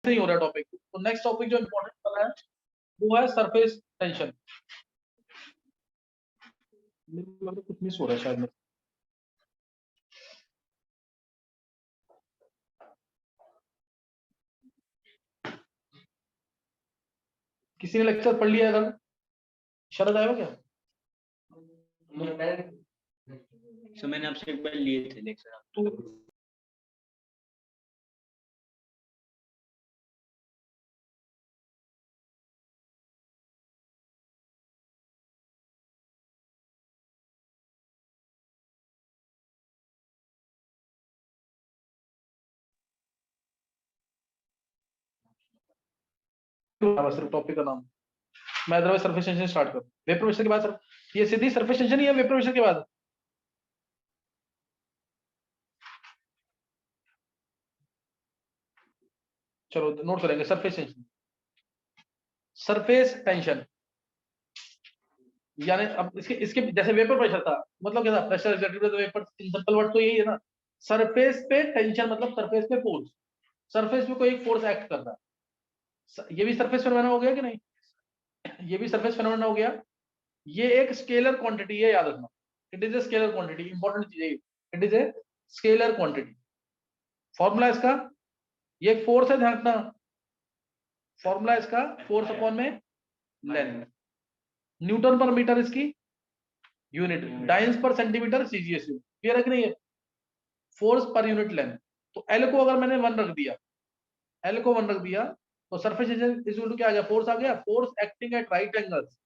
नहीं हो रहा टॉपिक। तो नेक्स्ट टॉपिक जो इम्पोर्टेंट वाला है वो है सरफेस टेंशन। कुछ मिस हो रहा है शायद। किसी ने लेक्चर पढ़ लिया कल? शरद आया क्या? सर मैंने आपसे एक बार लिए थे लेक्चर। तू सिर्फ टॉपिक का नाम। मैं अदरवाइज सरफेस टेंशन स्टार्ट करूं। वेपर प्रेशर के बाद ये सीधी सरफेस टेंशन ही है वेपर प्रेशर के बाद। चलो नोट करेंगे सरफेस टेंशन। सरफेस टेंशन यानी अब इसके इसके जैसे वेपर प्रेशर था, मतलब क्या था? Pressure exerted by the vapour. In simple word तो यही है ना। सरफेस पे टेंशन मतलब सरफेस पे फोर्स। सरफेस पे कोई फोर्स एक्ट कर रहा है। ये भी सरफेस फेनोमेना हो गया कि नहीं? ये भी सरफेस फेनोमेना हो गया। ये एक स्केलर क्वांटिटी है, याद रखना। It is a scalar quantity. Important चीज है, it is a scalar quantity. Formula इसका, ये फोर्स है, ध्यान रखना। फॉर्मूला इसका फोर्स अपॉन में लेंथ। न्यूटन पर मीटर इसकी यूनिट। डाइंस पर सेंटीमीटर सीजीएस। क्लियर है कि नहीं है? Force per unit length. तो एल को अगर मैंने 1 रख दिया, एल को 1 रख दिया, तो surface tension is equal to क्या आ गया? फोर्स आ गया। Force acting at right angles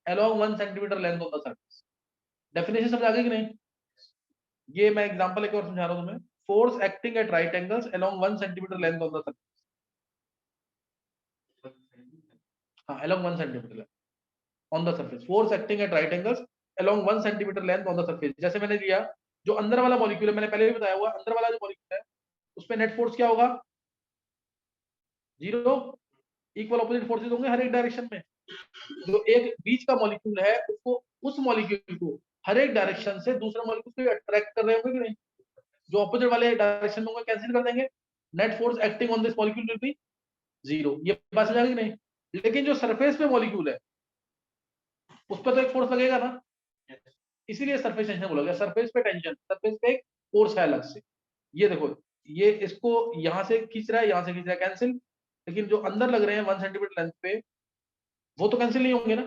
along 1 centimetre length of the surface. Definition समझ आ गई कि नहीं? ये मैं एग्जांपल एक और समझा रहा हूं तुम्हें। Force acting at right angles along 1 centimetre length of the surface. हाँ, along 1 centimetre on the surface. Force acting at right angles along 1 centimetre length on the surface. जैसे मैंने लिया जो अंदर वाला मॉलिक्यूल है, मैंने पहले भी बताया हुआ, अंदर वाला जो मॉलिक्यूल है उस पे नेट फोर्स क्या होगा? 0। इक्वल ऑपोजिट फोर्सेस होंगे हर एक डायरेक्शन में। जो एक बीच का मॉलिक्यूल है उसको, उस मॉलिक्यूल को हर एक डायरेक्शन से दूसरे मॉलिक्यूल को अट्रैक्ट कर रहे होंगे कि नहीं? जो ऑपोजिट वाले डायरेक्शन में होंगे कैंसिल कर देंगे। Net force acting on this molecule will be 0। ये बात समझ आ गई कि नहीं? लेकिन जो सरफेस पे मॉलिक्यूल है उस पर तो एक फोर्स लगेगा ना, इसीलिए सरफेस टेंशन बोला गया। सरफेस पे टेंशन, सरफेस पे एक फोर्स है अलग से। ये देखो, ये इसको यहां से खींच रहा है, यहां से खींच रहा है, कैंसिल। लेकिन जो अंदर लग रहे हैं 1 सेंटीमीटर लेंथ पे, वो तो कैंसिल नहीं होंगे ना।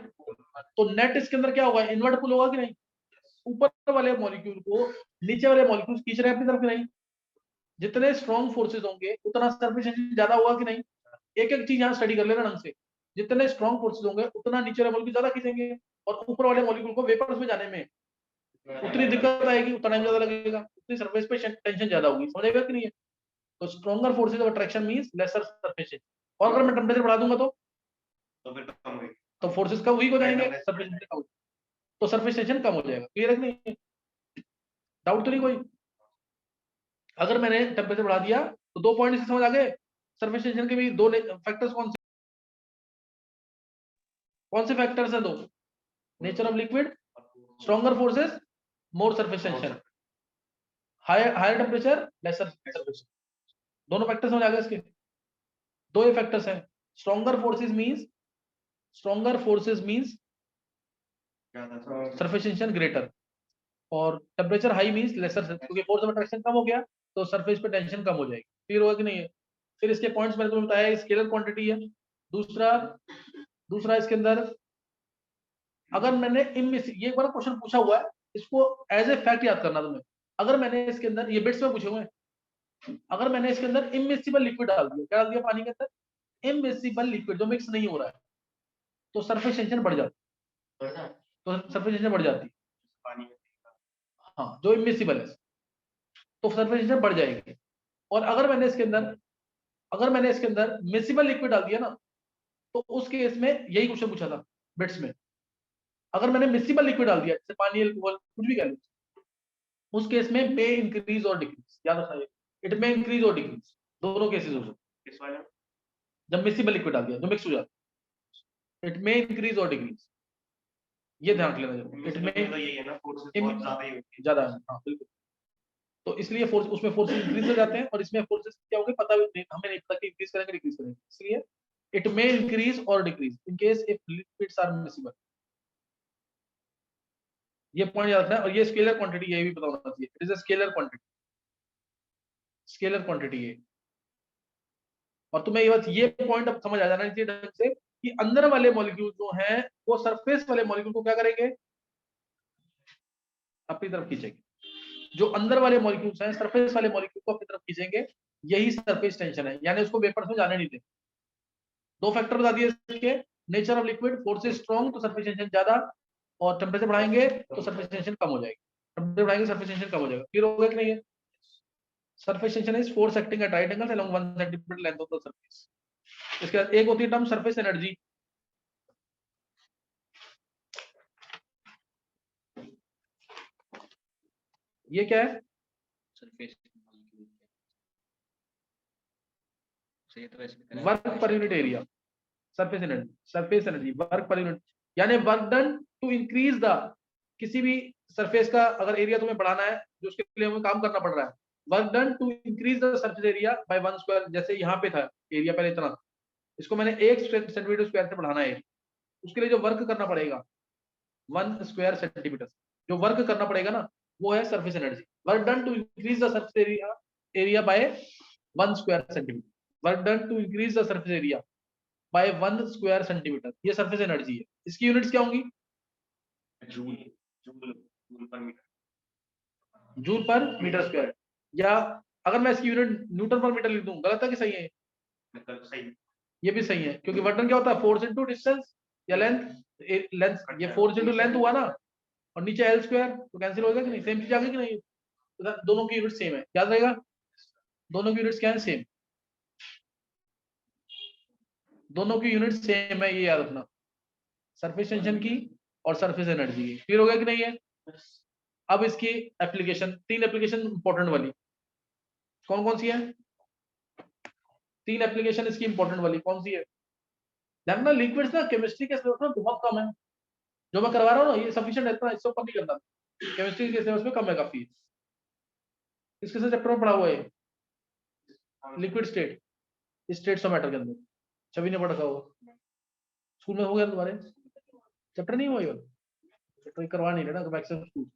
तो नेट इसके अंदर क्या होगा? इनवर्ट पुल होगा कि नहीं? ऊपर वाले मॉलिक्यूल को नीचे वाले मॉलिक्यूल खींच रहे हैं अपनी तरफ कि नहीं? जितने स्ट्रॉन्ग फोर्सेस होंगे उतना सरफेस टेंशन ज्यादा होगा कि नहीं? एक एक चीज यहाँ स्टडी कर लेना ढंग से। जितने स्ट्रॉन्ग फोर्सेस होंगे उतना नीचे वाले मॉलिक्यूल ज्यादा खींचेंगे, और ऊपर वाले मॉलिक्यूल को वेपर्स में जाने में उतनी दिक्कत आएगी, उतना टाइम ज्यादा लगेगा, उतनी सरफेस पे टेंशन ज्यादा होगी। समझेगा कि नहीं है? तो stronger forces of attraction means lesser surface tension. और अगर मैं टेंपरेचर बढ़ा दूंगा तो फिर कम होगी, तो फोर्सेस का वीक हो जाएंगे, सरफेस टेंशन कम, तो सरफेस टेंशन कम हो जाएगा। क्लियर है कि नहीं? डाउट तो नहीं कोई? अगर मैंने टेंपरेचर बढ़ा दिया तो 2 पॉइंट से समझ आ गए। सरफेस टेंशन के भी 2 फैक्टर्स कौन से फैक्टर्स हैं? 2। Nature of liquid, stronger forces, more surface tension. Higher temperature, lesser surface. दोनों फैक्टर्स समझ आ गए इसके? 2 ये फैक्टर्स हैं। Stronger forces means, stronger forces means surface tension greater, और टेम्परेचर हाई मींस लेसर, क्योंकि फोर्स ऑफ अट्रैक्शन कम हो गया तो सरफेस पे टेंशन कम हो जाएगी। क्लियर होगा कि नहीं है? फिर इसके पॉइंट्स मैंने तुम्हें बताया, स्केलर क्वांटिटी है। दूसरा दूसरा इसके अंदर, अगर मैंने ये एक बार क्वेश्चन पूछा हुआ है, इसको एज ए फैक्ट याद करना तुम्हें। अगर मैंने इसके अंदर, ये बिट्स में पूछे हुए हैं, अगर मैंने इसके अंदर इमिसिबल लिक्विड डाल दिया, क्या डाल दिया पानी के अंदर? इमिसिबल लिक्विड, जो मिक्स नहीं हो रहा है, तो सरफेस टेंशन बढ़ जाती है। तो सरफेस टेंशन बढ़ जाती है। हाँ, जो इमिसिबल है तो सरफेस टेंशन बढ़ जाएगी। और अगर मैंने इसके अंदर मिसिबल लिक्विड डाल दिया ना, तो उस केस में यही क्वेश्चन पूछा था बिट्स में। अगर मैंने मिसिबल लिक्विड डाल दिया, जैसे पानी, अल्कोहल, कुछ भी कह लो, उस केस में मे इंक्रीज और डिक्रीज। याद रखना, इट मे इंक्रीज और डिक्रीज, दोनों केसेस हो सकते हैं। जब मिसिबल लिक्विड डाल दिया जो मिक्स हो जाता है, इट मे इंक्रीज और डिक्रीज। ये ध्यान रख लेना जरूर। इट मे, तो यही है ना, फोर्सेस बहुत ज्यादा ही होती है। ज्यादा, हाँ बिल्कुल। तो इसलिए फोर्स, उसमें फोर्सेस इंक्रीज हो जाते हैं, और इसमें फोर्सेस क्या होंगे पता भी नहीं, हमें नहीं पता कि इंक्रीज करेंगे डिक्रीज करेंगे, इसलिए इट मे इंक्रीज और decrease in case if liquids are miscible. ये पॉइंट याद रखना है, और ये स्केलर क्वांटिटी, ये भी पता होना चाहिए, it is a scalar quantity, scalar quantity है। और तुम्हें ये पॉइंट अब समझ आ जाना चाहिए ढंग से कि अंदर वाले मॉलिक्यूल जो हैं वो सरफेस वाले मॉलिक्यूल को क्या करेंगे, अपनी तरफ खींचेंगे। जो अंदर वाले मॉलिक्यूल्स हैं सरफेस वाले मॉलिक्यूल को अपनी तरफ खींचेंगे, यही सरफेस टेंशन है, यानी उसको वेपर्स में जाने नहीं देंगे। दो फैक्टर बता दिए इसके, nature of liquid, force is strong तो सरफेस टेंशन ज्यादा, और टेम्परेचर बढ़ाएंगे तो सरफेस टेंशन कम हो जाएगी, टेम्परेचर बढ़ाएंगे सरफेस टेंशन कम हो जाएगा। क्लियर हो गया कि नहीं है? Surface tension is force acting at right angles along 1 centimetre length of the surface. इसके बाद एक होती है टर्म सरफेस एनर्जी। ये क्या है? सरफेस सही तो वैसे work per unit area, surface energy work per unit, यानी work done to increase the, किसी भी सरफेस का अगर एरिया तुम्हें बढ़ाना है जो उसके लिए हमें काम करना पड़ रहा है, work done to increase the surface area by 1 square. जैसे यहाँ पे था एरिया पहले इतना था, इसको मैंने 1 सेंटीमीटर स्क्वायर से बढ़ाना है, उसके लिए जो वर्क करना पड़ेगा 1 स्क्वायर सेंटीमीटर, जो वर्क करना पड़ेगा ना वो है surface energy. Work done to increase the surface area by 1 square centimetre, work done to increase the surface area by 1 square centimetre, ये सरफेस एनर्जी है। इसकी यूनिट्स क्या होंगी? Joule joule per metre, joule per metre square, या अगर मैं इसकी unit Newton पर मीटर लिख दूं, गलत है कि सही है? मतलब सही। ये भी सही है, क्योंकि वर्क डन क्या होता है, फोर्स इनटू डिस्टेंस या लेंथ, लेंथ ये फोर्स इनटू लेंथ हुआ ना, और नीचे एल स्क्वायर, तो कैंसिल होगा कि नहीं, सेम चीज आ गई कि नहीं? तो दोनों की यूनिट सेम है, याद रहेगा, दोनों की यूनिट्स क्या है, सेम, दोनों की यूनिट सेम है, ये याद रखना, सरफेस टेंशन की और सरफेस एनर्जी की। क्लियर हो गया कि नहीं है? अब इसकी एप्लीकेशन, 3 एप्लीकेशन इंपॉर्टेंट वाली कौन कौन सी है? 3 एप्लीकेशन इसकी इंपॉर्टेंट वाली कौन सी है? देखना लिक्विड्स ना केमिस्ट्री के सिलेबस में बहुत कम है, जो मैं करवा रहा हूँ ना ये सफिशिएंट है, इतना इससे ऊपर नहीं करना, केमिस्ट्री के सिलेबस में कम है काफी। इसके से चैप्टर में पढ़ा हुआ है liquid state, states of matter के अंदर, सभी ने पढ़ा था वो, स्कूल में हो गया तुम्हारे चैप्टर नहीं हुआ ये चैप्टर करवा नहीं रहे ना मैक्सिमम स्कूल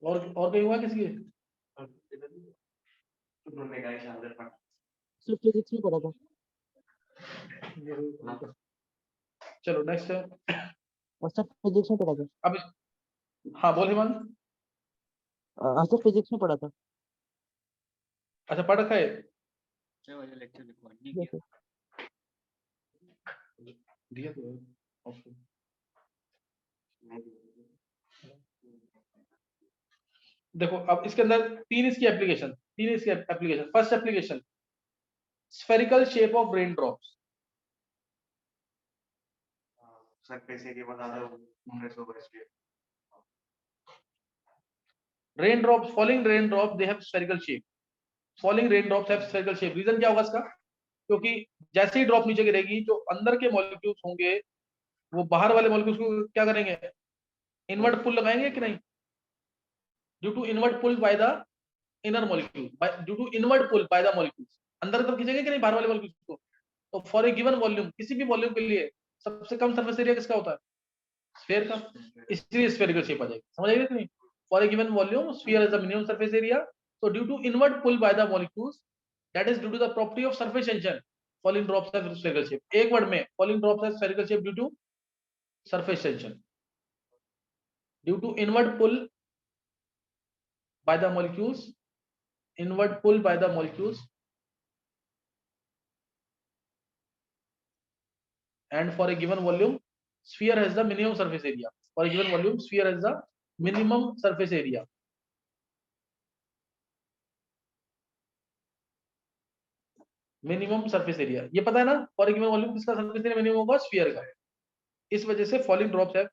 और कहीं हुआ किसी के? सिर्फ फिजिक्स में पढ़ा था। चलो नेक्स्ट है, और सर फिजिक्स में पढ़ा था। अब हाँ बोल हेमंत। सर फिजिक्स में पढ़ा था। अच्छा पढ़ रखा है, वाला लेक्चर रिकॉर्ड नहीं Yes, किया। दिया तो है ऑप्शन। देखो अब इसके अंदर 3 इसकी application, first application spherical shape of rain drops, surface area बता दो, press over sphere. Rain drops, falling rain drop they have spherical shape, falling rain drops have spherical shape. Reason क्या होगा इसका? क्योंकि जैसे ही ड्रॉप नीचे गिरेगी जो अंदर के मॉलिक्यूल्स होंगे वो बाहर वाले मॉलिक्यूल्स को क्या करेंगे, इनवर्ट पुल लगाएंगे कि नहीं, due to invert pull by the inner molecule, due to invert pull by the molecules, अंदर की तरफ खींचेंगे कि नहीं बाहर वाले मॉलिक्यूल्स को। तो फॉर ए गिवन वॉल्यूम, किसी भी वॉल्यूम के लिए सबसे कम सरफेस एरिया किसका होता है, स्फीयर का, इसलिए स्फेरिकल शेप आ जाएगी। समझ आएगी कि नहीं? For a given volume sphere is the minimum surface area, so due to inward pull by the molecules, that is due to the property of surface tension, falling drops have spherical shape। एक word में falling drops have spherical shape due to surface tension, due to inward pull by the molecules, inward pull by the molecules, and for a given volume sphere has the minimum surface area, for a given volume sphere has the minimum surface area। Minimum surface area ये पता है ना, for a given volume किसका surface area minimum होगा, sphere का। इस वजह से फॉलिंग ड्रॉप्स है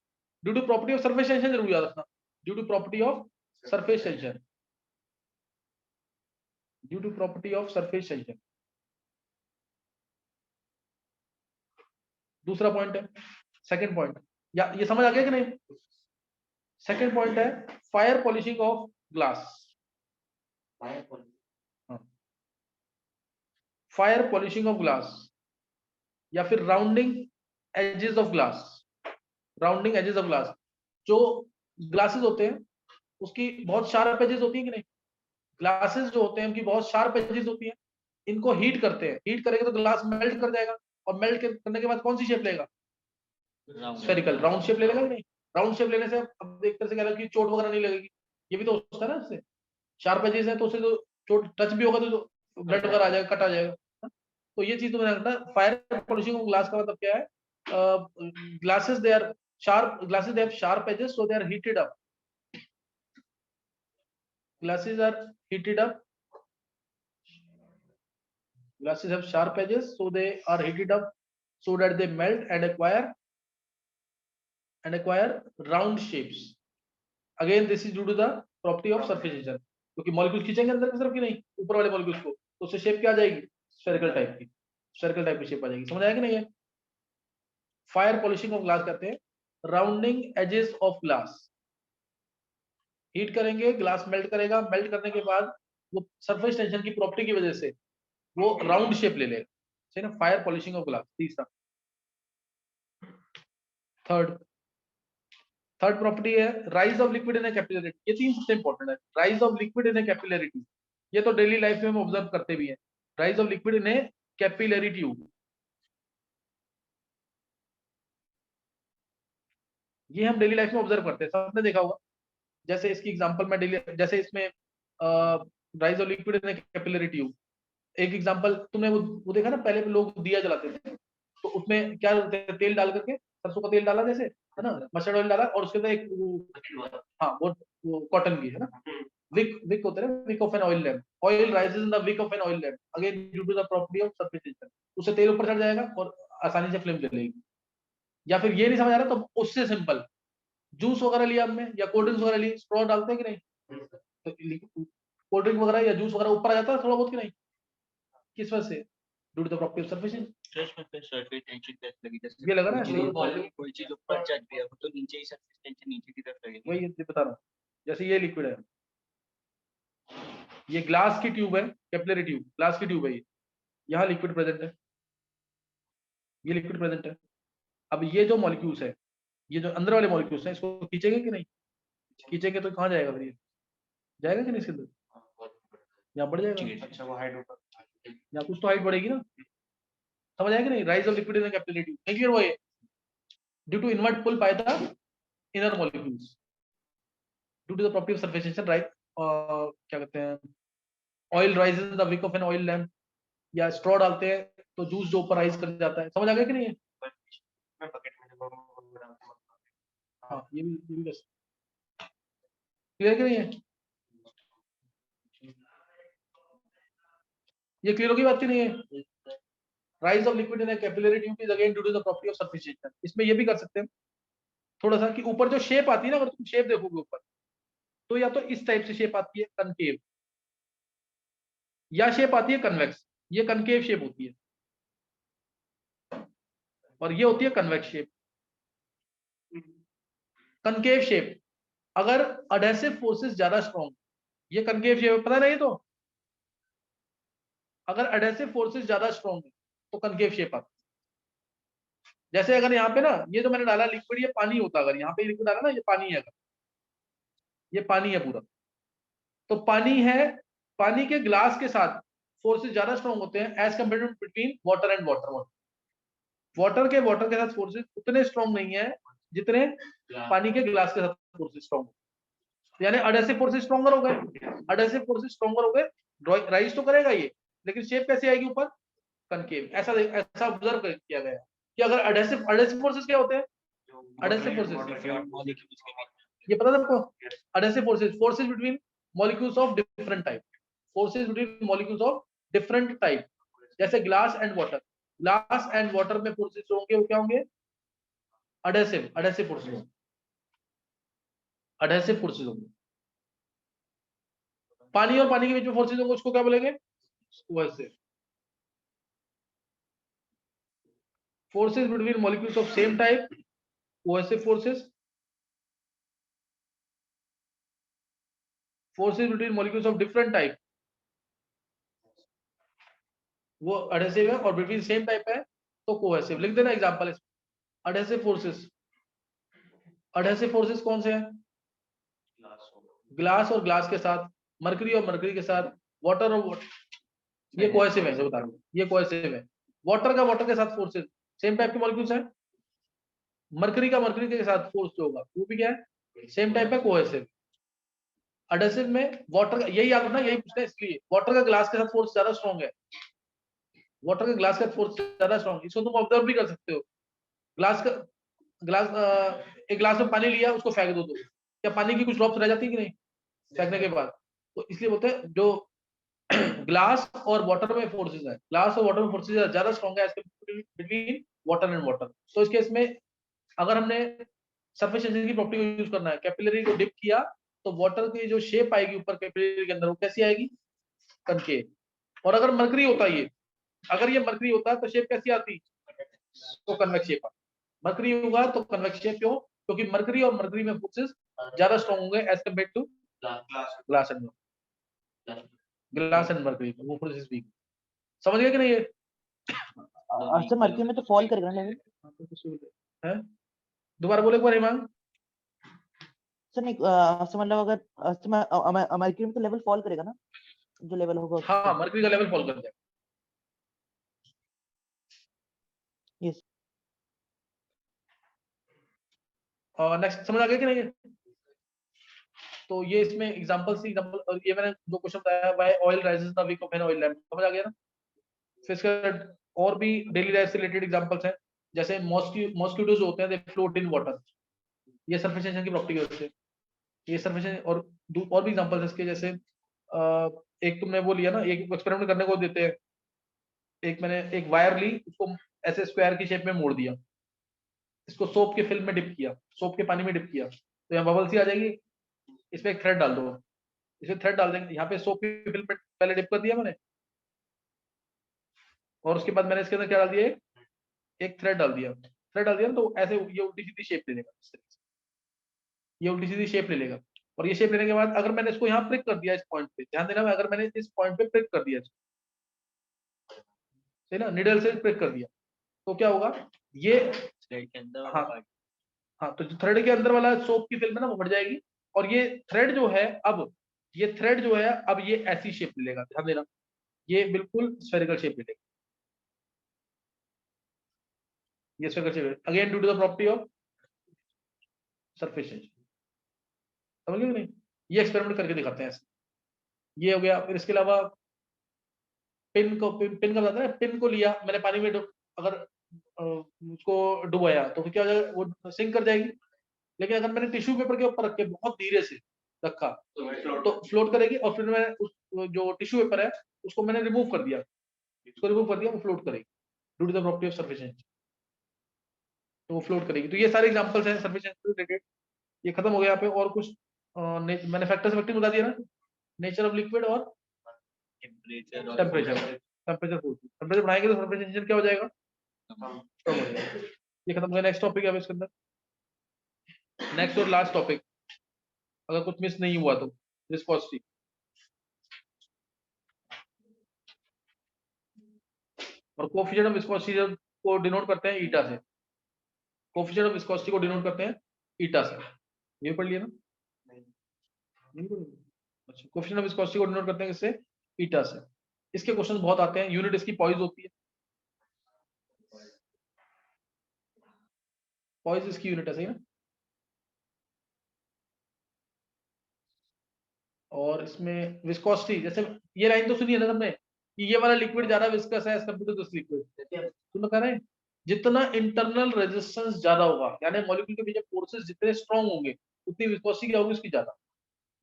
due to property of surface tension, जरूर याद रखना, due to property of surface tension, due to property of surface tension. दूसरा पॉइंट है, सेकंड पॉइंट, या ये समझ आ गया कि नहीं? सेकंड पॉइंट है fire polishing of glass. Fire polishing of glass या फिर rounding edges of glass. Rounding edges of glass, जो ग्लासेस होते हैं उसकी बहुत शार्प एजेस होती है कि नहीं, ग्लासेस जो होते हैं उनकी बहुत शार्प एजेस होती है, इनको हीट करते हैं, हीट करेंगे तो ग्लास मेल्ट कर जाएगा, और मेल्ट करने के बाद कौन सी शेप लेगा, स्फेरिकल राउंड शेप ले लेगा कि नहीं। राउंड शेप लेने से अब एक तरह से कह रहा है कि चोट वगैरह नहीं लगेगी, ये भी तो होता है ना, इससे शार्प एजेस है तो उससे तो चोट टच भी होगा तो ब्लड वगैरह आ जाएगा, कट आ जाएगा। तो ये चीज तो मैंने रखना। फायर पॉलिशिंग ऑफ ग्लास का मतलब क्या है, glasses they are sharp, glasses they have sharp edges so they are heated up, glasses are heated up, glasses have sharp edges so they are heated up so that they melt and acquire round shapes. Again this is due to the property of surface tension, क्योंकि molecule खींचेंगे अंदर की तरफ की नहीं, ऊपर वाले molecules को, तो उससे शेप क्या आ जाएगी, स्फेरिकल टाइप की, स्फेरिकल टाइप की शेप आ जाएगी। समझ आया कि नहीं है। फायर पॉलिशिंग ऑफ ग्लास कहते हैं rounding edges of glass. Heat करेंगे, ग्लास मेल्ट करेगा, मेल्ट करने के बाद वो सरफेस टेंशन की प्रॉपर्टी की वजह से वो राउंड शेप ले लेगा, सही ना। Fire polishing of glass. तीसरा, थर्ड प्रॉपर्टी है rise of liquid in A capillarity. ये तीन सबसे इंपॉर्टेंट है। Rise of liquid in A capillarity, ये तो डेली लाइफ में हम ऑब्जर्व करते भी हैं। Rise of liquid in a capillary tube, ये हम डेली लाइफ में ऑब्जर्व करते हैं, सबने देखा होगा। जैसे इसकी एग्जांपल मैं डेली, जैसे इसमें rise of liquid in a capillary tube, एक एग्जांपल तुमने वो देखा ना, पहले लोग दिया जलाते थे तो उसमें क्या तेल डाल करके, सरसों का तेल डाला जैसे है ना, मस्टर्ड ऑयल डाला, और उसके अंदर एक हाँ वो कॉटन भी है ना, विक विक होता है ना, wick of an oil lamp, oil rises in the wick of an oil lamp again due to the property of surface tension, उससे तेल ऊपर चढ़ जाएगा और आसानी से फ्लेम जलेगी। या फिर ये नहीं समझ आ रहा तो उससे सिंपल, जूस वगैरह लिया हमने या कोल्ड ड्रिंक्स वगैरह ली, स्ट्रॉ डालते हैं कि नहीं, तो कोल्ड ड्रिंक वगैरह या जूस वगैरह ऊपर आ जाता है थोड़ा बहुत कि नहीं, किस वजह से, due to the property of surface. Surface tension कैसे लगी, जैसे ये लगा ना, कोई चीज ऊपर चढ़ गई है तो नीचे ही सरफेस टेंशन नीचे की तरफ लगेगी। वही बता रहा हूँ। जैसे ये लिक्विड है, ये ग्लास की ट्यूब है, कैपिलरी ट्यूब ग्लास की ट्यूब है, ये यहाँ लिक्विड प्रेजेंट है, ये लिक्विड प्रेजेंट है। अब ये जो मॉलिक्यूल्स है, ये जो अंदर वाले मॉलिक्यूल्स हैं, इसको खींचेंगे कि नहीं, खींचेंगे तो कहाँ जाएगा फिर, ये जाएगा कि नहीं इसके अंदर, यहाँ बढ़ जाएगा। अच्छा वो हाइट ऊपर, यहाँ कुछ तो हाइट बढ़ेगी ना, समझ आएगा नहीं। Rise of liquid in capillary tube, clear हुआ ये, due to invert pull by the inner molecules due to the property of surface tension, right. क्या कहते हैं, oil rises in the wick of an oil lamp, या straw डालते हैं तो juice जो ऊपर राइज कर जाता है। समझ आ गया कि नहीं है। मैं बकेट में जब वो डालता हूँ। हाँ ये भी क्लियर कि नहीं है, ये क्लियर होगी बात की नहीं है। Rise of liquid in a capillary tube is again due to the property of surface tension. इसमें ये भी कर सकते हैं थोड़ा सा कि ऊपर जो शेप आती है ना, अगर तुम शेप देखोगे ऊपर तो या तो इस टाइप से शेप आती है कनकेव, या शेप आती है कन्वेक्स, ये कनकेव शेप होती है, और ये होती है कन्वेक्स शेप। कनकेव शेप, अगर अडहेसिव फोर्सेस ज्यादा स्ट्रॉन्ग, ये कनकेव शेप पता नहीं, तो अगर अडहेसिव फोर्सेस ज्यादा स्ट्रॉन्ग है तो कनकेव शेप आती है। जैसे अगर यहाँ पे ना, ये जो मैंने डाला लिक्विड, ये पानी होता, अगर यहाँ पे लिक्विड डाला ना, ये पानी है, अगर ये पानी है पूरा, तो पानी है, पानी के ग्लास के साथ फोर्सेस ज्यादा स्ट्रॉन्ग होते हैं as compare to between water and water. Water के साथ फोर्सेस उतने स्ट्रॉन्ग नहीं है जितने पानी के ग्लास के साथ फोर्सेस स्ट्रॉन्ग, यानी अडहेसिव फोर्सेस स्ट्रॉन्गर हो गए, अडहेसिव फोर्सेस स्ट्रॉन्गर हो गए, राइज तो करेगा ये, लेकिन शेप कैसे आएगी ऊपर, कनकेव। ऐसा ऑब्जर्व किया गया है कि अगर अडहेसिव फोर्सेस क्या होते हैं, अडहेसिव फोर्सेस ये पता है आपको, adhesive forces between molecules of different type, forces between molecules of different type, जैसे glass and water, glass and water में फोर्सेस होंगे, वो क्या होंगे, अडहेसिव फोर्सेस, अडहेसिव फोर्सेस होंगे। पानी और पानी के बीच में फोर्सेस होंगे, उसको क्या बोलेंगे, वैसे forces between molecules of same type, cohesive forces, forces between molecules of different type, वो adhesive है, और between same type है तो cohesive. लिख देना एग्जांपल इसमें. adhesive forces कौन से हैं? ग्लास और ग्लास के साथ, मरकरी और मरकरी के साथ, वाटर और ये कोहेसिव है, जो बता रहा हूं, ये कोहेसिव है. वाटर का वाटर के साथ फोर्सेस, सेम टाइप के मॉलिक्यूल्स हैं. मरकरी का मरकरी के साथ फोर्स जो होगा वो भी क्या है, सेम टाइप है, कोहेसिव. एडहेसिव में वाटर का, यही याद रखना, यही पूछना है, इसलिए वाटर का ग्लास के साथ फोर्स ज्यादा स्ट्रॉन्ग है. वाटर का ग्लास का फोर्स ज्यादा स्ट्रॉन्ग, इसको तुम ऑब्जर्व भी कर सकते हो. ग्लास का एक ग्लास में पानी लिया, उसको फेंक दो, तो क्या पानी की कुछ ड्रॉप्स रह जाती है कि नहीं फेंकने के बाद? तो इसलिए बोलते हैं जो ग्लास और वाटर में फोर्सेस है, ग्लास और वाटर में फोर्सेस ज्यादा स्ट्रॉन्ग है बिटवीन वाटर एंड वाटर. तो इस केस में अगर हमने सरफेस टेंशन की प्रॉपर्टी को यूज करना है, कैपिलरी को डिप किया तो वाटर की जो शेप आएगी ऊपर कैपिलरी के अंदर, वो कैसी आएगी, कनकेव. और अगर मरकरी होता है, ये अगर ये मरकरी होता तो शेप कैसी आती, तो कन्वेक्स शेप. मरकरी होगा तो कन्वेक्स शेप. क्यों? क्योंकि मरकरी और मरकरी में फोर्सेस ज्यादा स्ट्रॉन्ग होंगे as compare to glass and mercury, वो फोर्सेस वीक. समझ गए कि नहीं? ये सर मरकरी में तो फॉल करेगा ना लेवल. है, दोबारा बोले एक बार हिमांग. सर नहीं सर मतलब अगर मरकरी में तो लेवल फॉल करेगा ना, जो लेवल होगा. हाँ, मरकरी का लेवल फॉल कर जाएगा. यस. और नेक्स्ट समझ आ गया कि नहीं? तो ये इसमें एग्जांपल, और ये मैंने जो क्वेश्चन बताया, why oil rises the wick of an oil lamp, समझ आ गया ना? फिर इसका और भी डेली लाइफ से रिलेटेड एग्जांपल्स हैं, जैसे मॉस्किटोज होते हैं, दे फ्लोट इन वाटर. ये सरफेस टेंशन की प्रॉपर्टी होती है. ये सरफेस, और भी एग्जांपल्स इसके, जैसे एक तुमने वो लिया ना, एक एक्सपेरिमेंट करने को देते हैं, मैंने एक वायर ली, उसको ऐसे स्क्वायर की शेप में मोड़ दिया, इसको सोप के फिल्म में डिप किया, सोप के पानी में डिप किया, तो यहाँ बबल्स ही आ जाएगी. इसमें एक थ्रेड डाल दो, इसमें थ्रेड डाल देंगे, यहाँ पे सोप की फिल्म में पहले डिप कर दिया मैंने, और उसके बाद मैंने इसके अंदर क्या डाल दिया, एक थ्रेड डाल दिया. तो ऐसे ये उल्टी सीधी शेप ले लेगा, ये उल्टी सीधी शेप ले लेगा. और ये शेप लेने के बाद अगर मैंने इसको यहाँ प्रिक कर दिया, इस पॉइंट पे ध्यान देना, अगर मैंने इस पॉइंट पे प्रिक कर दिया, सही ना, निडल से प्रिक कर दिया, तो क्या होगा, ये थ्रेड के अंदर हाँ, हाँ, तो जो थ्रेड के अंदर वाला सोप की फिल्म है ना, वो फट जाएगी, और ये थ्रेड जो है, अब ये ऐसी शेप ले लेगा, ध्यान देना, ये बिल्कुल स्फेरिकल शेप ले लेगा. ये spherical shape, again due to the property of surface tension. समझ गए नहीं? ये एक्सपेरिमेंट करके दिखाते हैं ऐसे. ये हो गया. फिर इसके अलावा पिन का बताता है, पिन को लिया मैंने पानी में, अगर उसको डुबाया तो फिर क्या हो जाएगा, वो सिंक कर जाएगी. लेकिन अगर मैंने टिश्यू पेपर के ऊपर रख के बहुत धीरे से रखा तो फ्लोट करेगी. और फिर मैंने उस जो टिश्यू पेपर है उसको मैंने रिमूव कर दिया, वो फ्लोट करेगी due to the property of surface tension. तो वो फ्लोट करेगी. तो ये सारे एग्जांपल्स हैं सरफेस टेंशन से रिलेटेड. ये खत्म हो गया यहाँ पे. और कुछ मैंने फैक्टर्स फैक्टर बता दिया ना, नेचर ऑफ लिक्विड और टेम्परेचर बढ़ाएंगे तो सरफेस टेंशन क्या हो जाएगा, कम हो जाएगा. ये खत्म हो गया. नेक्स्ट टॉपिक है इसके अंदर, नेक्स्ट और लास्ट टॉपिक, अगर कुछ मिस नहीं हुआ तो, विस्कोसिटी. और कोएफिशिएंट ऑफ विस्कोसिटी को डिनोट करते हैं ईटा से. कोएफिशिएंट ऑफ विस्कोसिटी को डिनोट करते हैं ईटा से. ये पढ़ लिया ना? नहीं पढ़ लिया? अच्छा, कोएफिशिएंट ऑफ विस्कोसिटी को डिनोट करते हैं किससे, ईटा से. इसके क्वेश्चन बहुत आते हैं. यूनिट इसकी पॉइज होती है, पॉइज इसकी यूनिट है, सही ना? और इसमें विस्कोसिटी, जैसे ये लाइन तो सुनिए ना सबने, कि ये वाला लिक्विड ज्यादा विस्कस है as compare to this liquid. तुम कह रहे हैं जितना इंटरनल रेजिस्टेंस ज्यादा होगा, यानी मॉलिक्यूल के पीछे फोर्सेस जितने स्ट्रांग होंगे, उतनी विस्कोसिटी क्या होगी उसकी ज्यादा.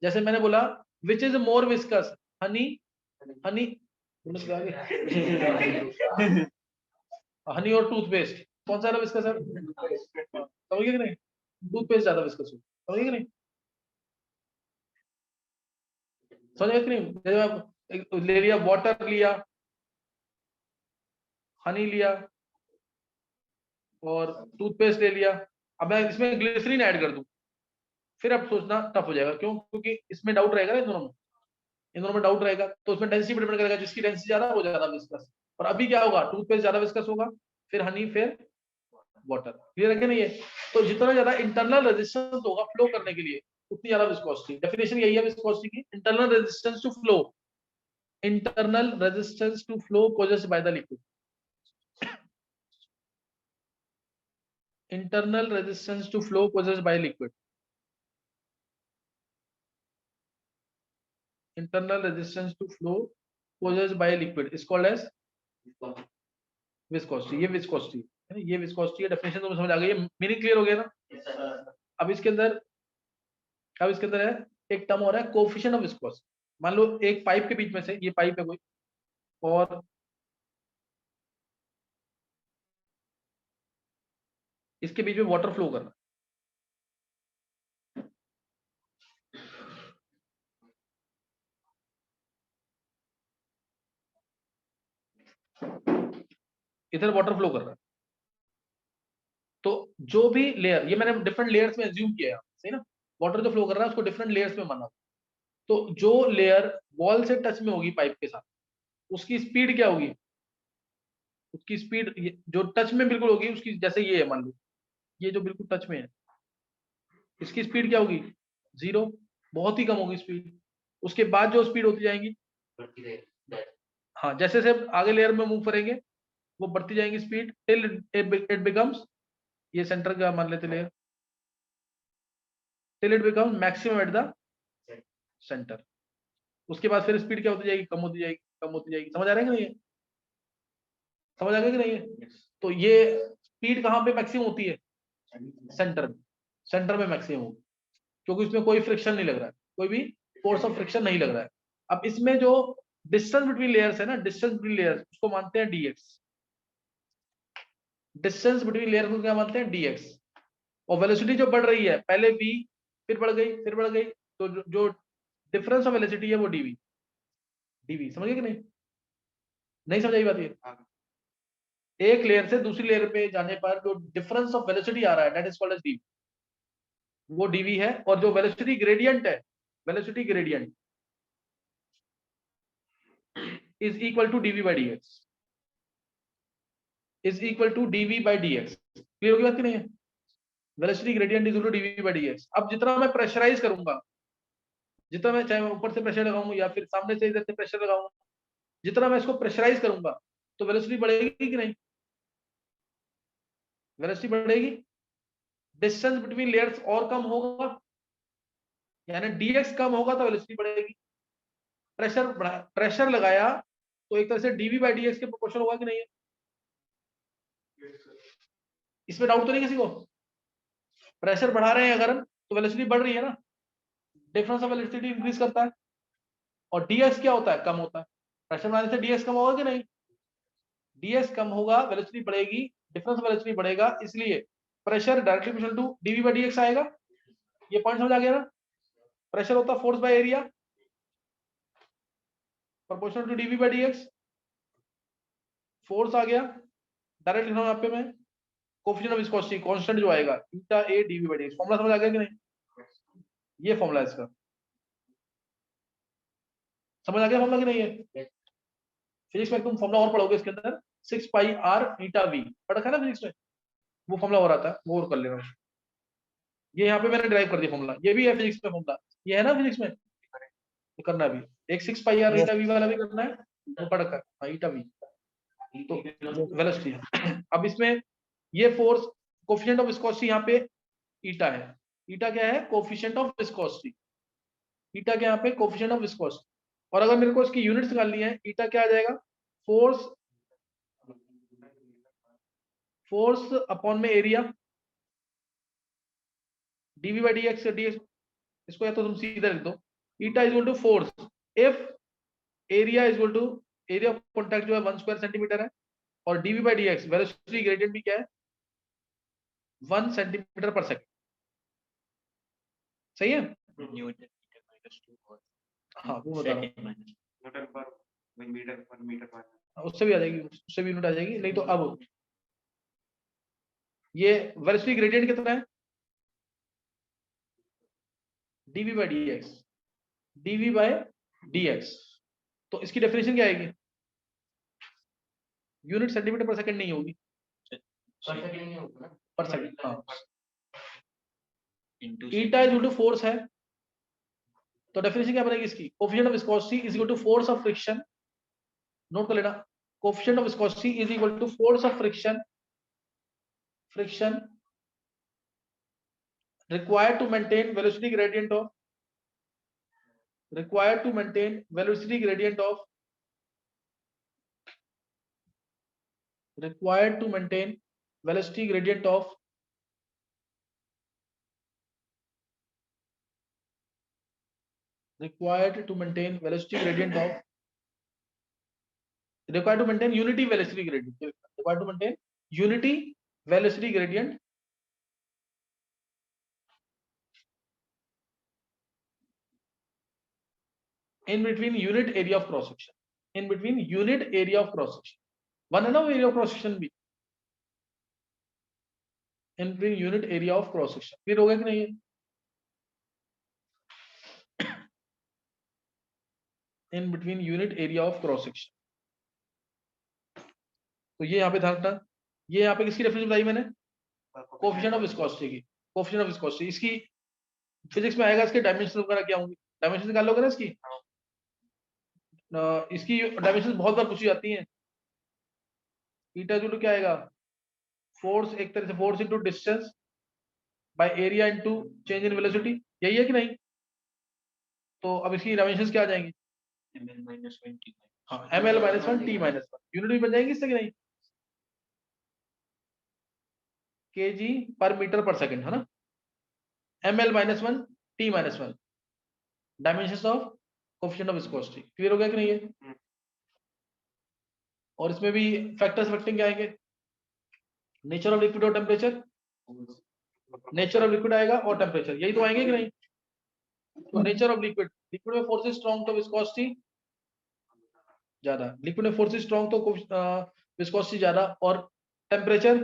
जैसे मैंने बोला which is more viscous, Honey Honey और टूथपेस्ट, कौन सा ज्यादा विस्कस है? समझिए कि नहीं? टूथपेस्ट ज्यादा विस्कस होगा. समझिए कि नहीं? समझ गए कि नहीं? जैसे आप ले लिया, वाटर लिया, हनी लिया और टूथपेस्ट ले लिया. अब मैं इसमें ग्लिसरीन ऐड कर दूं फिर अब सोचना टफ हो जाएगा। क्यों? क्योंकि इसमें डाउट रहेगा ना, इन दोनों में डाउट रहेगा, तो उसमें डेंसिटी पर डिपेंड करेगा, जिसकी डेंसिटी ज्यादा वो ज्यादा विस्कस। और अभी क्या होगा, टूथपेस्ट ज्यादा विस्कस होगा, फिर हनी, फिर वाटर। क्लियर है कि नहीं है? तो जितना ज्यादा इंटरनल रेजिस्टेंस होगा फ्लो करने के लिए, उतनी ज्यादा विस्कोसिटी। डेफिनेशन यही है विस्कोसिटी की, internal resistance to flow, internal resistance to flow caused by the liquid, internal resistance to flow possessed by liquid, internal resistance to flow possessed by liquid is called as viscosity। ये viscosity है, ये viscosity है। Definition तो समझ आ गई है, meaning clear हो गया ना? अब इसके अंदर है एक टर्म हो रहा है कोएफिशिएंट ऑफ विस्कोसिटी। मान लो एक पाइप के बीच में से, ये पाइप है कोई, और इसके बीच में वाटर फ्लो कर रहा है, इधर वाटर फ्लो कर रहा है। तो जो भी लेयर, ये मैंने डिफरेंट लेयर्स में एज्यूम किया है, सही ना? वाटर जो फ्लो कर रहा है उसको डिफरेंट लेयर्स में माना। तो जो लेयर वॉल से टच में होगी पाइप के साथ, उसकी स्पीड क्या होगी? उसकी स्पीड जो टच में बिल्कुल होगी उसकी, जैसे ये है, मान लो ये जो बिल्कुल टच में है, इसकी स्पीड क्या होगी? 0, बहुत ही कम होगी स्पीड। उसके बाद जो स्पीड होती जाएंगी, हाँ, जैसे जैसे आगे लेयर में मूव करेंगे वो बढ़ती जाएंगी स्पीड, टिल इट बिकम्स, ये सेंटर का मान लेते layer, till it becomes maximum at the centre. उसके बाद फिर स्पीड क्या होती जाएगी? कम होती जाएगी, कम होती जाएगी। समझ आ रहा है कि नहीं? समझ आ गया कि नहीं है? तो ये स्पीड कहाँ पे मैक्सिमम होती है? सेंटर में, सेंटर में मैक्सिमम होगी, क्योंकि इसमें कोई फ्रिक्शन नहीं लग रहा है, कोई भी फोर्स ऑफ फ्रिक्शन नहीं लग रहा है। अब इसमें जो डिस्टेंस बिटवीन लेयर्स है ना, डिस्टेंस बिटवीन लेयर्स, उसको मानते हैं dx। डिस्टेंस बिटवीन लेयर्स को क्या मानते हैं? dx। और वेलोसिटी जो बढ़ रही है, पहले v, फिर बढ़ गई, फिर बढ़ गई, तो जो डिफरेंस ऑफ वेलोसिटी है वो dv। dv समझ गए कि नहीं? नहीं समझ आई बात ये? एक लेयर से दूसरी लेयर पे जाने पर जो डिफरेंस ऑफ वेलोसिटी आ रहा है, that is called as dv, वो dv है। और जो वेलोसिटी ग्रेडियंट है, velocity gradient is equal to dv by dx, is equal to dv by dx। Clear होगी बात कि नहीं है? Velocity gradient is equal to dv by dx। अब जितना मैं प्रेशराइज करूंगा, जितना मैं, चाहे मैं ऊपर से प्रेशर लगाऊं या फिर सामने से इधर से प्रेशर लगाऊं, जितना मैं इसको प्रेशराइज करूंगा तो वेलोसिटी बढ़ेगी कि नहीं? वेलोसिटी बढ़ेगी। डिस्टेंस बिटवीन लेयर्स और कम होगा, यानी dx कम होगा तो वेलोसिटी बढ़ेगी। प्रेशर लगाया तो एक तरह से dv by dx के प्रोपोर्शनल होगा कि नहीं है? इसमें डाउट तो नहीं किसी को? प्रेशर बढ़ा रहे हैं अगर हम, तो वेलोसिटी बढ़ रही है ना, डिफरेंस ऑफ वेलोसिटी इंक्रीज करता है। और dx क्या होता है? कम होता है। प्रेशर बढ़ाने से dx कम होगा कि नहीं? dx कम होगा, वेलोसिटी बढ़ेगी, डिफरेंस ऑफ वेलोसिटी बढ़ेगा, इसलिए pressure directly proportional to dv by dx आएगा। ये पॉइंट समझ आ गया ना? प्रेशर होता है force by area, proportional to dv by dx। Force आ गया, डायरेक्ट लिख रहा हूं यहाँ पे मैं, कोएफिशिएंट ऑफ विस्कोसिटी कांस्टेंट जो आएगा theta a dv by dx। Formula समझ आ गया कि नहीं? ये फॉर्मूला है इसका, समझ आ गया फॉर्मूला कि नहीं है? फिजिक्स में तुम फॉर्मूला और पढ़ोगे इसके अंदर, 6 पाई r ईटा v पढ़ रखा है ना फिजिक्स में, वो फॉर्मूला हो रहा था, वो और कर लेना। ये यहाँ पे मैंने ड्राइव कर दिया फॉर्मूला, ये भी है फिजिक्स में फॉर्मूला, ये है ना फिजिक्स में, तो करना भी एक 6 पाई r ईटा v वाला भी करना है, वो पढ़ रखा है, ईटा v तो वेलोसिटी है। अब इसमें ये फोर्स कोएफिशिएंट ऑफ विस्कोसिटी यहाँ पे ईटा है। ईटा क्या है? Coefficient of viscosity. ईटा क्या यहाँ पे? Coefficient of viscosity. और अगर मेरे को इसकी यूनिट्स निकालनी है, ईटा क्या आ जाएगा? फोर्स अपॉन में एरिया, dv by dx से dx, इसको या तो तुम सीधा लिख दो, eta is equal to force if area is equal to, area of contact जो है 1 स्क्वायर सेंटीमीटर है, और dv by dx velocity gradient भी क्या है? 1 सेंटीमीटर पर सेकंड। सही है? न्यूटन मीटर माइनस 2 और हाँ वो बता रहा हूँ, न्यूटन पर मीटर पर। उससे भी आ जाएगी, उससे भी यूनिट आ जाएगी। नहीं तो अब ये वेलोसिटी ग्रेडियंट कितना है? dv by dx, dv by dx। तो इसकी डेफिनेशन क्या आएगी? यूनिट सेंटीमीटर पर सेकंड नहीं होगी, पर सेकंड नहीं होगा ना, पर सेकंड। हाँ, into eta is equal to force है, तो डेफिनेशन क्या बनेगी इसकी? Coefficient of viscosity is equal to force of friction. नोट कर लेना, coefficient of viscosity is equal to force of friction, friction required to maintain velocity gradient of, required to maintain velocity gradient of, required to maintain velocity gradient of, required to maintain velocity gradient of, required to maintain unity velocity gradient, required to maintain unity velocity gradient in between unit area of cross section, in between unit area of cross section, one है ना वो area of cross section भी, in between unit area of cross section। फिर होगा कि नहीं? in between unit area of cross section। तो ये यहाँ पे ध्यान रखना, ये यहाँ पे किसकी रेफरेंस बताई मैंने? कोएफिशिएंट ऑफ विस्कोसिटी की, कोएफिशिएंट ऑफ विस्कोसिटी। इसकी फिजिक्स में आएगा, इसके डायमेंशन वगैरह क्या होंगे, डायमेंशन निकाल लोगे ना इसकी। इसकी डायमेंशन बहुत बार पूछी जाती हैं। ईटा इक्वल टू क्या आएगा? फोर्स, एक तरह से force into distance by area into change in velocity, यही है कि नहीं? तो अब इसकी डायमेंशंस क्या आ जाएंगी? ml minus 1 हाँ, ml minus 1 t minus 1, unit भी बन जाएंगी इससे कि नहीं? kg पर मीटर पर सेकंड, है ना? ml minus 1 t minus 1, dimensions of coefficient of viscosity. Clear हो गया कि नहीं है? और इसमें भी फैक्टर्स अफेक्टिंग क्या आएंगे? नेचर ऑफ लिक्विड और टेम्परेचर, नेचर ऑफ लिक्विड आएगा और टेम्परेचर, यही तो आएंगे कि नहीं? तो नेचर ऑफ लिक्विड, लिक्विड में फोर्स स्ट्रॉन्ग तो विस्कोसिटी ज्यादा, लिक्विड में फोर्स स्ट्रॉन्ग तो विस्कोसिटी ज्यादा, और टेम्परेचर,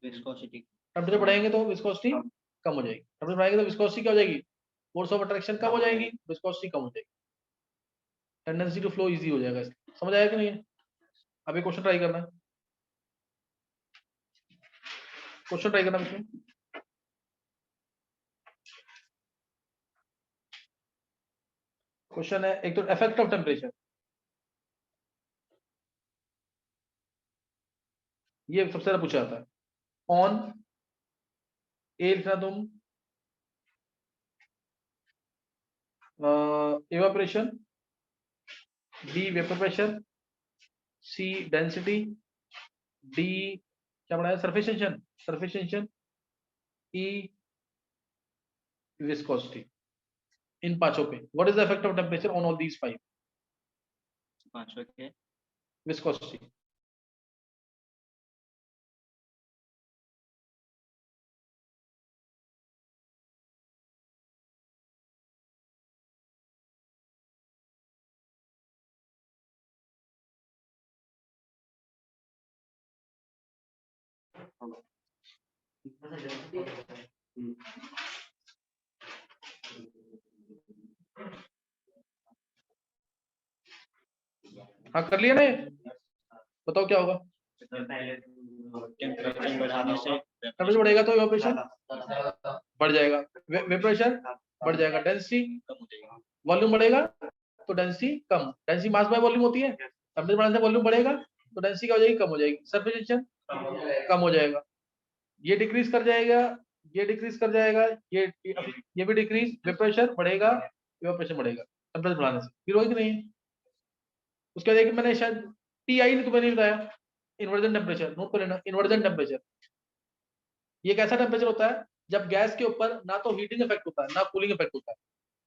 viscosity टेम्परेचर बढ़ाएंगे तो विस्कोसिटी कम हो जाएगी, टेम्परेचर बढ़ाएंगे तो विस्कोसिटी क्या हो जाएगी? फोर्स ऑफ अट्रैक्शन कम हो जाएगी, विस्कोसिटी कम हो जाएगी, टेंडेंसी टू फ्लो इजी हो जाएगा। समझ आया कि नहीं है? अब एक क्वेश्चन ट्राई करना, क्वेश्चन ट्राई करना इसमें। क्वेश्चन है एक तो इफेक्ट ऑफ टेम्परेचर, ये सबसे ज्यादा पूछा जाता है। ऑन ए लिखना तुम, इवेपोरेशन, बी वेपर प्रेशर, सी डेंसिटी, डी क्या पढ़ा है? सरफेस टेंशन, सरफेस टेंशन, ई विस्कोसिटी। इन पांचों पे what is the effect of temperature on all these 5? पांचवा के विस्कोसिटी। हाँ कर लिया ना? बताओ क्या होगा? टेम्परेचर बढ़ाने से टेम्परेचर बढ़ेगा तो इवेपोरेशन बढ़ जाएगा, वेपरेशन बढ़ जाएगा, डेंसिटी कम हो जाएगा, वॉल्यूम बढ़ेगा तो density come, density mass by volume होती है, टेम्परेचर बढ़ाने से वॉल्यूम बढ़ेगा तो डेंसिटी क्या हो जाएगी? कम हो जाएगी, सरफेस टेंशन कम हो जाएगा, ये डिक्रीज कर जाएगा, ये डिक्रीज कर जाएगा, ये भी डिक्रीज, वेपरेशन बढ़ेगा, इवेपोरेशन बढ़ेगा टेम्परेचर बढ़ाने से। फिर होगी कि नहीं? उसके बाद एक मैंने शायद टीआई ने तुम्हें नहीं बताया, इन्वर्जन टेम्परेचर। नोट कर लेना, इन्वर्जन टेम्परेचर ये कैसा टेम्परेचर होता है? जब गैस के ऊपर ना तो हीटिंग इफेक्ट होता है ना कूलिंग इफेक्ट होता है,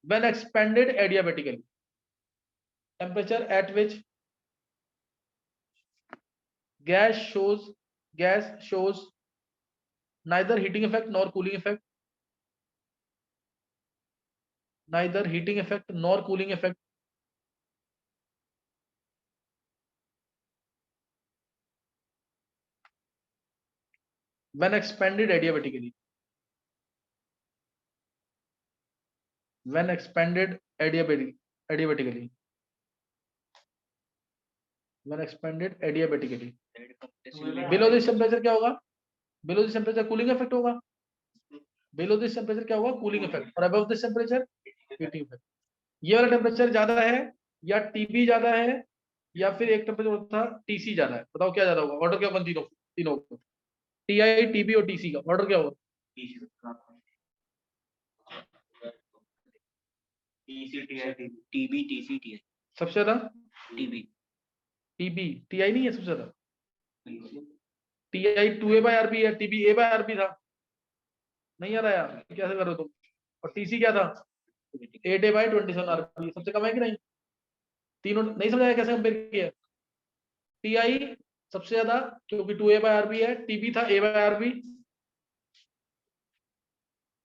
when expanded adiabatically, temperature at which gas shows neither heating effect nor cooling effect, neither heating effect nor cooling effect, when expanded adiabatically, when expanded adiabatically. When expanded adiabatically. Below this temperature क्या होगा? Below this temperature cooling effect होगा. Below this temperature क्या होगा? Cooling effect. और above this temperature heating effect. ये वाला temperature ज्यादा है या टीबी ज्यादा है या फिर एक टेम्परेचर होता था टीसी ज्यादा है? बताओ क्या ज्यादा होगा? ऑर्डर क्या होगा तीनों को? टीआई, टीबी और टीसी का ऑर्डर क्या होगा? TB, TC, TI. सबसे ज्यादा टीबी, टीबी, टीआई नहीं है सबसे ज्यादा। टीआई 2A/RB है, टीबी A/RB था। नहीं आ रहा यार, कैसे कर रहे हो तुम? और टीसी क्या था? 8A/27RB। सबसे कम है कि नहीं? तीनों नहीं समझाया कैसे कंपेयर किया? टीआई सबसे ज्यादा क्योंकि 2A/RB है, टीबी था A/RB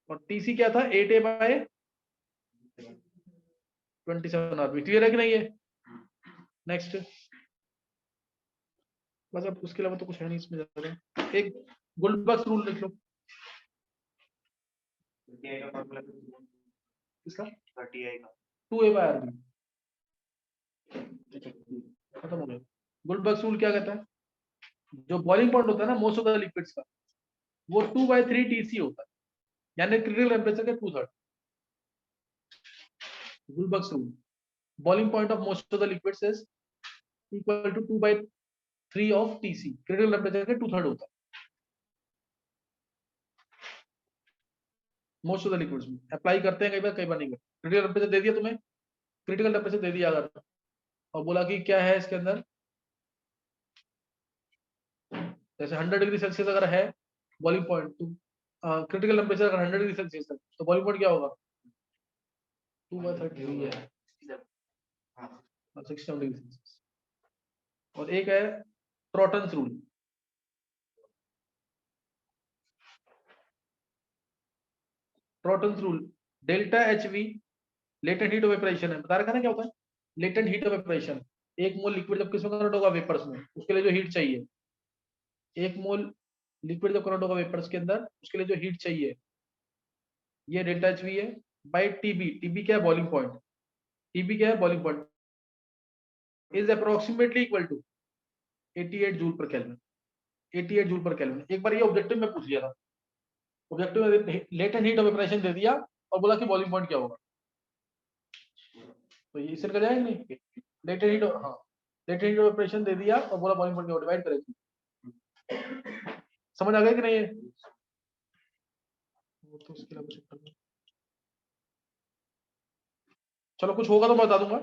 और टीसी क्या था? 8A/27RB। क्लियर है कि नहीं है? नेक्स्ट, बस अब उसके अलावा तो कुछ है नहीं इसमें ज्यादा। एक गुल्डबर्ग रूल लिख लो। किसका? 2A/RB खत्म हो गया। गुल्डबर्ग रूल क्या कहता है? जो बॉइलिंग पॉइंट होता है ना मोस्ट ऑफ द लिक्विड्स का, वो 2/3 TC होता है, यानी क्रिटिकल टेम्परेचर के 2/3। Guldberg rule, boiling point of most of the liquids is equal to 2/3 of TC। Critical temperature के 2/3 होता है मोस्ट ऑफ द लिक्विड्स में। अप्लाई करते हैं कई बार नहीं करते। क्रिटिकल टेम्परेचर दे दिया तुम्हें, क्रिटिकल टेम्परेचर दे दिया अगर, और बोला कि क्या है इसके अंदर, जैसे 100 डिग्री सेल्सियस अगर है बॉइलिंग पॉइंट, तो क्रिटिकल टेम्परेचर अगर 100 डिग्री सेल्सियस है तो बॉइलिंग पॉइंट क्या होगा? 2/3 है, 67 डिग्री सेल्सियस। और एक है Trouton's rule. Trouton's rule, delta HV latent heat of vaporisation है। बता रखा ना क्या होता है लेटेंट हीट ऑफ वेपरेशन? एक मोल लिक्विड जब किसमें कन्वर्ट होगा? वेपर्स में, उसके लिए जो हीट चाहिए। एक मोल लिक्विड जब कन्वर्ट होगा वेपर्स के अंदर, उसके लिए जो हीट चाहिए, ये डेल्टा HV है बाय TB। TB क्या है? Boiling point. TB क्या है? Boiling point is approximately equal to 88 joule per kelvin. 88 joule per kelvin. एक बार ये ऑब्जेक्टिव में पूछ लिया था। ऑब्जेक्टिव में लेटेंट हीट ऑफ वेपरेशन दे दिया और बोला कि बॉइलिंग पॉइंट क्या होगा, तो ये इससे कर जाएगा नहीं? लेटेंट हीट, हाँ लेटेंट हीट ऑफ वेपरेशन दे दिया और बोला बॉइलिंग पॉइंट क्या होगा, डिवाइड करेंगे। समझ आ गया कि नहीं है? वो तो उसके अलावा चेक करना। चलो कुछ होगा तो मैं बता दूंगा।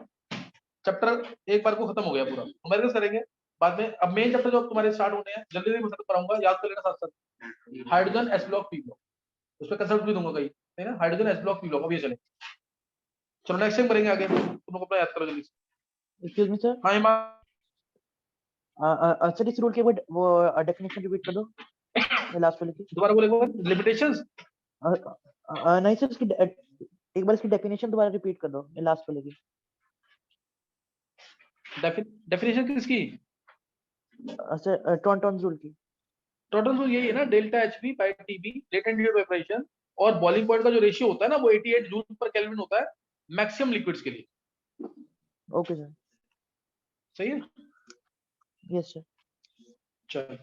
चैप्टर एक बार को खत्म हो गया पूरा, न्यूमेरिकल्स करेंगे बाद में। अब मेन चैप्टर जो तुम्हारे स्टार्ट होने हैं, जल्दी जल्दी मैं कराऊंगा, याद कर लेना साथ साथ। Hydrogen S block P block, उस पर कंसेप्ट भी दूंगा कहीं, है ना? Hydrogen S block P block. अब ये चले, चलो नेक्स्ट टाइम करेंगे आगे। तुम लोग अपना याद करो जल्दी से। एक्सक्यूज मी सर, हाँ सर इस रूल के वो डेफिनेशन रिपीट कर दो, लास्ट वाले की। दोबारा बोलेगा लिमिटेशंस। नहीं सर, इसकी एक बार इसकी डेफिनेशन दोबारा रिपीट कर दो, लास्ट वाले की। डेफिनेशन किसकी? सर टॉन्टॉन्स रूल की। टोटल रूल यही है ना, delta HV by TB latent heat vaporisation, और बॉइलिंग पॉइंट का जो रेशियो होता है ना वो 88 जूल पर केल्विन होता है मैक्सिमम लिक्विड्स के लिए। ओके सर, सही है? Yes sir. चलो।